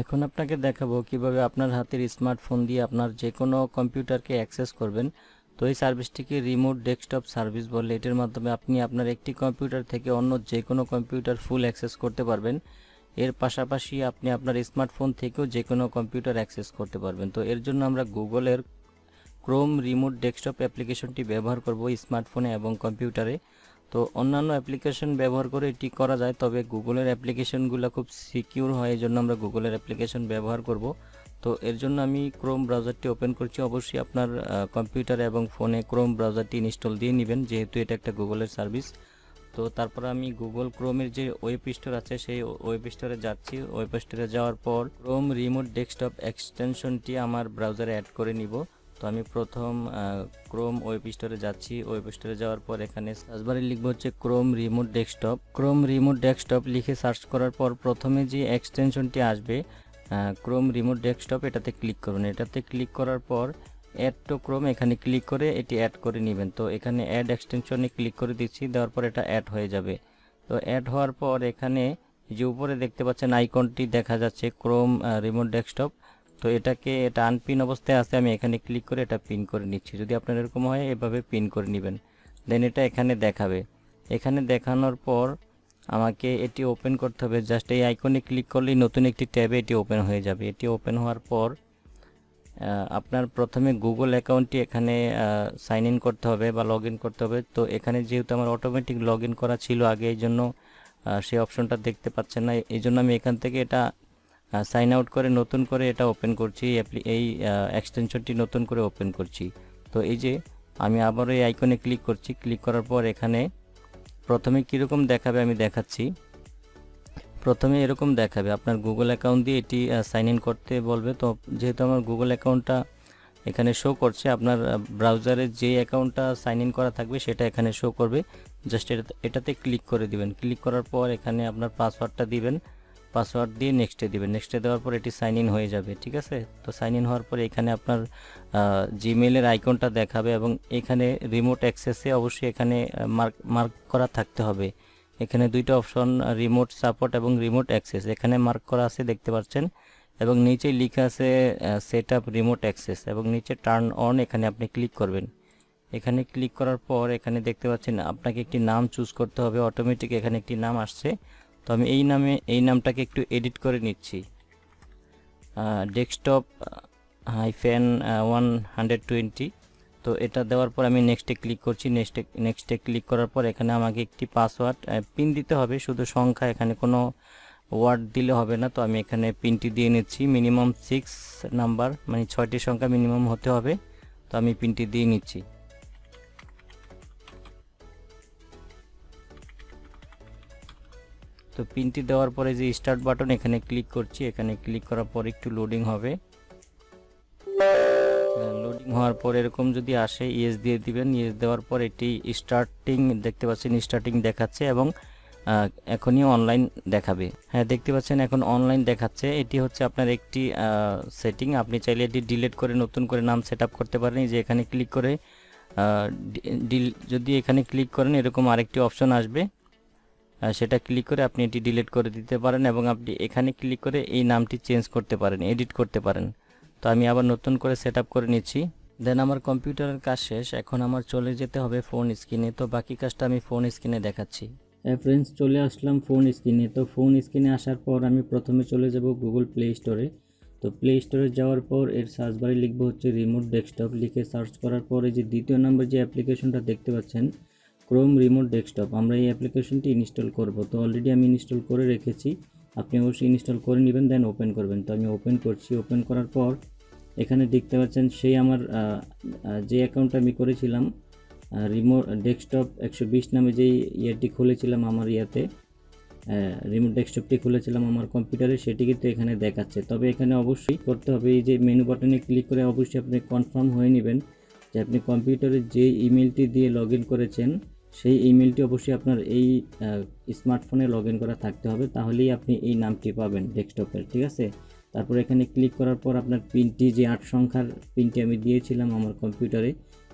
এখন আপনাকে দেখাবো কিভাবে আপনার হাতের স্মার্টফোন দিয়ে আপনার যে কোনো কম্পিউটারকে অ্যাক্সেস করবেন। তো এই সার্ভিসটিকে রিমোট ডেস্কটপ সার্ভিস বলে। এটার মাধ্যমে আপনি আপনার একটি কম্পিউটার থেকে অন্য যে কোনো কম্পিউটার ফুল অ্যাক্সেস করতে পারবেন। এর পাশাপাশি আপনি আপনার স্মার্টফোন থেকেও যে কোনো কম্পিউটার অ্যাক্সেস করতে পারবেন। তো এর জন্য আমরা গুগলের ক্রোম রিমোট ডেস্কটপ অ্যাপ্লিকেশনটি ব্যবহার করব স্মার্টফোনে এবং কম্পিউটারে। তো অন্যান্য অ্যাপ্লিকেশন ব্যবহার করে এটি করা যায়, তবে গুগলের অ্যাপ্লিকেশনগুলো খুব সিকিউর হয়, এই জন্য আমরা গুগলের অ্যাপ্লিকেশন ব্যবহার করব। তো এর জন্য আমি ক্রোম ব্রাউজারটি ওপেন করছি। অবশ্যই আপনার কম্পিউটারে এবং ফোনে ক্রোম ব্রাউজারটি ইনস্টল দিয়ে নেবেন, যেহেতু এটা একটা গুগলের সার্ভিস। তো তারপর আমি গুগল ক্রোমের যে ওয়েব স্টোর আছে সেই ওয়েব স্টোরে যাচ্ছি। ওয়েব স্টোরে যাওয়ার পর ক্রোম রিমোট ডেস্কটপ এক্সটেনশনটি আমার ব্রাউজারে অ্যাড করে নিব। তো আমি প্রথম ক্রোম ওয়েব স্টোরে যাচ্ছি। ওয়েব স্টোরে যাওয়ার পর এখানে সার্চ বারে লিখব হচ্ছে Chrome remote desktop. Chrome remote desktop লিখে সার্চ করার পর প্রথমে যে এক্সটেনশনটি আসবে ক্রোম রিমোট ডেস্কটপ, এটাতে ক্লিক করুন। এটাতে ক্লিক করার পর অ্যাড টু ক্রোম এখানে ক্লিক করে এটি অ্যাড করে নেবেন। তো এখানে অ্যাড এক্সটেনশনে ক্লিক করে দিচ্ছি, দেওয়ার পর এটা অ্যাড হয়ে যাবে। তো অ্যাড হওয়ার পর এখানে যে উপরে দেখতে পাচ্ছেন আইকনটি দেখা যাচ্ছে ক্রোম রিমোট ডেস্কটপ। তো এটা আনপিন অবস্থায় আছে, আমি এখানে ক্লিক করে এটা পিন করে নিচ্ছি। যদি আপনার এরকম হয় এভাবে পিন করে নেবেন, দেন এটা এখানে দেখাবে। এখানে দেখানোর পর আমাকে এটি ওপেন করতে হবে। জাস্ট এই আইকনে ক্লিক করলেই নতুন একটি ট্যাবে এটি ওপেন হয়ে যাবে। এটি ওপেন হওয়ার পর আপনার প্রথমে গুগল অ্যাকাউন্টটি এখানে সাইন ইন করতে হবে বা লগ ইন করতে হবে। তো এখানে যেহেতু আমার অটোমেটিক লগ ইন করা ছিল আগে, এই জন্য সেই অপশনটা দেখতে পাচ্ছেন না। এই জন্য আমি এখান থেকে এটা সাইন আউট করে নতুন করে এটা ওপেন করছি। এই এক্সটেনশনটি নতুন করে ওপেন করছি। তো এই যে আমি আবারও এই আইকনে ক্লিক করছি। ক্লিক করার পর এখানে প্রথমে কীরকম দেখাবে আমি দেখাচ্ছি। প্রথমে এরকম দেখাবে, আপনার গুগল অ্যাকাউন্ট দিয়ে এটি সাইন ইন করতে বলবে। তো যেহেতু আমার গুগল অ্যাকাউন্টটা এখানে শো করছে, আপনার ব্রাউজারে যে অ্যাকাউন্টটা সাইন ইন করা থাকবে সেটা এখানে শো করবে। জাস্ট এটাতে ক্লিক করে দিবেন। ক্লিক করার পর এখানে আপনার পাসওয়ার্ডটা দিবেন। পাসওয়ার্ড দিয়ে নেক্সটে দিবেন। নেক্সটে দেওয়ার পর এটি সাইন ইন হয়ে যাবে, ঠিক আছে। তো সাইন ইন হওয়ার পরে এখানে আপনার জিমেইলের আইকনটা দেখাবে এবং এখানে রিমোট অ্যাক্সেসে অবশ্যই এখানে মার্ক করা থাকতে হবে। এখানে দুইটা অপশন, রিমোট সাপোর্ট এবং রিমোট অ্যাক্সেস, এখানে মার্ক করা আছে দেখতে পাচ্ছেন। এবং নিচে লেখা আছে সেট আপ রিমোট অ্যাক্সেস এবং নিচে টার্ন অন, এখানে আপনি ক্লিক করবেন। এখানে ক্লিক করার পর এখানে দেখতে পাচ্ছেন আপনাকে একটি নাম চুজ করতে হবে। অটোমেটিক এখানে একটি নাম আসছে। তো আমি এই নামটাকে একটু এডিট করে নিচ্ছি, ডেস্কটপ -120। তো এটা দেওয়ার পর আমি নেক্সটে ক্লিক করছি। নেক্সটে ক্লিক করার পর এখানে আমাকে একটি পাসওয়ার্ড পিন দিতে হবে, শুধু সংখ্যা, এখানে কোনো ওয়ার্ড দিলে হবে না। তো আমি এখানে পিনটি দিয়ে নিচ্ছি। মিনিমাম 6 নাম্বার, মানে 6টি সংখ্যা মিনিমাম হতে হবে। তো আমি পিনটি দিয়ে নিচ্ছি। তো পিনটি দেওয়ার পরে যে স্টার্ট বাটন, এখানে ক্লিক করছি। এখানে ক্লিক করার পর একটু লোডিং হবে। লোডিং হওয়ার পর এরকম যদি আসে ইয়েস দিয়ে দিবেন। ইয়েস দেওয়ার পর এটি স্টার্টিং দেখতে পাচ্ছেন, স্টার্টিং দেখাচ্ছে এবং এখনই অনলাইন দেখাবে। হ্যাঁ, দেখতে পাচ্ছেন এখন অনলাইন দেখাচ্ছে। এটি হচ্ছে আপনার একটি সেটিং। আপনি চাইলে এটি ডিলিট করে নতুন করে নাম সেট আপ করতে পারেন। যে এখানে ক্লিক করে যদি এখানে ক্লিক করেন এরকম আরেকটি অপশন আসবে, সেটা ক্লিক করে আপনি এটি ডিলিট করে দিতে পারেন এবং আপনি এখানে ক্লিক করে এই নামটি চেঞ্জ করতে পারেন, এডিট করতে পারেন। তো আমি আবার নতুন করে সেট আপ করে নিচ্ছি। দেন আমার কম্পিউটারের কাজ শেষ। এখন আমার চলে যেতে হবে ফোন স্ক্রিনে। তো বাকি কাজটা আমি ফোন স্ক্রিনে দেখাচ্ছি। ফ্রেন্ডস, চলে আসলাম ফোন স্ক্রিনে। তো ফোন স্ক্রিনে আসার পর আমি প্রথমে চলে যাব গুগল প্লে স্টোরে। তো প্লে স্টোরে যাওয়ার পর এর সার্চ বারে লিখবো হচ্ছে রিমোট ডেস্কটপ। লিখে সার্চ করার পর এই যে দ্বিতীয় নম্বর যে অ্যাপ্লিকেশনটা দেখতে পাচ্ছেন ক্রোম রিমোট ডেস্কটপ, আমরা এই অ্যাপ্লিকেশনটি ইনস্টল করব। তো অলরেডি আমি ইনস্টল করে রেখেছি, আপনি অবশ্যই ইনস্টল করে নেবেন, দেন ওপেন করবেন। তো আমি ওপেন করছি। ওপেন করার পর এখানে দেখতে পাচ্ছেন সেই আমার যে অ্যাকাউন্টটা আমি করেছিলাম রিমোট ডেস্কটপ 120 নামে যেই ইয়েটি খুলেছিলাম আমার রিমোট ডেস্কটপটি খুলেছিলাম আমার কম্পিউটারে, সেটি কিন্তু এখানে দেখাচ্ছে। তবে এখানে অবশ্যই করতে হবে এই যে মেনু বাটনে ক্লিক করে অবশ্যই আপনি কনফার্ম হয়ে নেবেন যে আপনি কম্পিউটারে যে ইমেলটি দিয়ে লগ ইন করেছেন সেই ইমেলটি অবশ্যই আপনার এই স্মার্টফোনে লগ ইন করা থাকতে হবে, তাহলেই আপনি এই নামটি পাবেন ডেস্কটপের, ঠিক আছে। তারপর এখানে ক্লিক করার পর আপনার পিনটি, যে 8 সংখ্যার পিনটি আমি দিয়েছিলাম আমার কম্পিউটারে,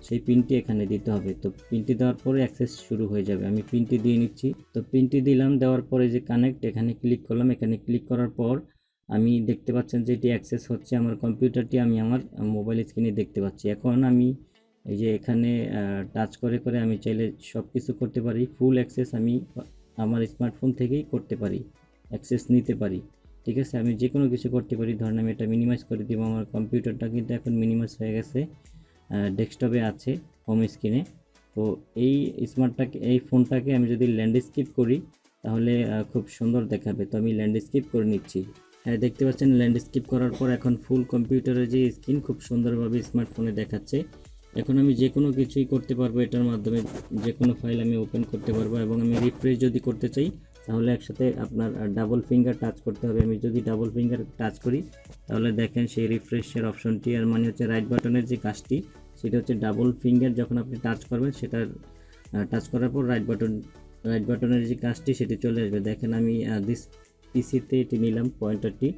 সেই পিনটি এখানে দিতে হবে। তো পিনটি দেওয়ার পরে অ্যাক্সেস শুরু হয়ে যাবে। আমি পিনটি দিয়ে নিচ্ছি। তো পিনটি দিলাম, দেওয়ার পরে যে কানেক্ট, এখানে ক্লিক করলাম। এখানে ক্লিক করার পর আমি দেখতে পাচ্ছেন যে এটি অ্যাক্সেস হচ্ছে, আমার কম্পিউটারটি আমি আমার মোবাইল স্ক্রিনে দেখতে পাচ্ছি। এখন আমি এই যে এখানে টাচ করে করে আমি চাইলে সব কিছু করতে পারি। ফুল অ্যাক্সেস আমি আমার স্মার্টফোন থেকেই করতে পারি, অ্যাক্সেস নিতে পারি। ঠিক আছে, আমি যে কোনো কিছু করতে পারি। ধরেন আমি এটা মিনিমাইজ করে দিব। আমার কম্পিউটারটা কিন্তু এখন মিনিমাইজ হয়ে গেছে, ডেস্কটপে আছে হোম স্ক্রিনে। তো এই এই ফোনটাকে আমি যদি ল্যান্ডস্কেপ করি তাহলে খুব সুন্দর দেখাবে। তো আমি ল্যান্ডস্কেপ করে নিচ্ছি। হ্যাঁ, দেখতে পাচ্ছেন ল্যান্ডস্কেপ করার পর এখন ফুল কম্পিউটারের যে স্ক্রিন খুব সুন্দরভাবে স্মার্টফোনে দেখাচ্ছে। এখন আমি যে কোনো কিছুই করতে পারবো এটার মাধ্যমে, যে কোনো ফাইল আমি ওপেন করতে পারবো। এবং আমি রিফ্রেশ যদি করতে চাই তাহলে একসাথে আপনার ডাবল ফিঙ্গার টাচ করতে হবে। আমি যদি ডাবল ফিঙ্গার টাচ করি তাহলে দেখেন সেই রিফ্রেশের অপশনটি, আর মানে হচ্ছে রাইট বাটনের যে কাজটি সেটা হচ্ছে ডাবল ফিঙ্গার যখন আপনি টাচ করবেন, সেটার টাচ করার পর রাইট বাটনের যে কাজটি সেটি চলে আসবে। দেখেন আমি দিস পিসিতে এটি নিলাম পয়েন্টারটি,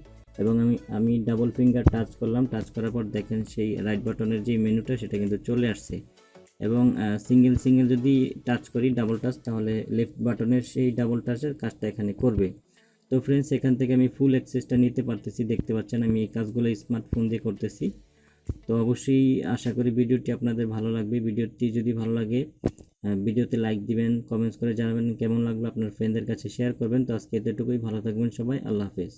এবং আমি ডাবল ফিঙ্গার টাচ করলাম। টাচ করার পর দেখেন সেই রাইট বাটনের যে মেনুটা সেটা কিন্তু চলে আসছে। এবং সিঙ্গেল যদি টাচ করি ডাবল টাচ, তাহলে লেফট বাটনের সেই ডাবল টাচের কাজটা এখানে করবে। তো ফ্রেন্ডস, এখান থেকে আমি ফুল অ্যাক্সেসটা নিতে পারতেছি। দেখতে পাচ্ছেন আমি এই কাজগুলো স্মার্টফোন দিয়ে করতেছি। তো অবশ্যই আশা করি ভিডিওটি আপনাদের ভালো লাগবে। ভিডিওটি যদি ভালো লাগে ভিডিওতে লাইক দিবেন, কমেন্টস করে জানাবেন কেমন লাগলো, আপনার ফ্রেন্ডদের কাছে শেয়ার করবেন। তো আজকে এতটুকুই, ভালো থাকবেন সবাই, আল্লাহ হাফেজ।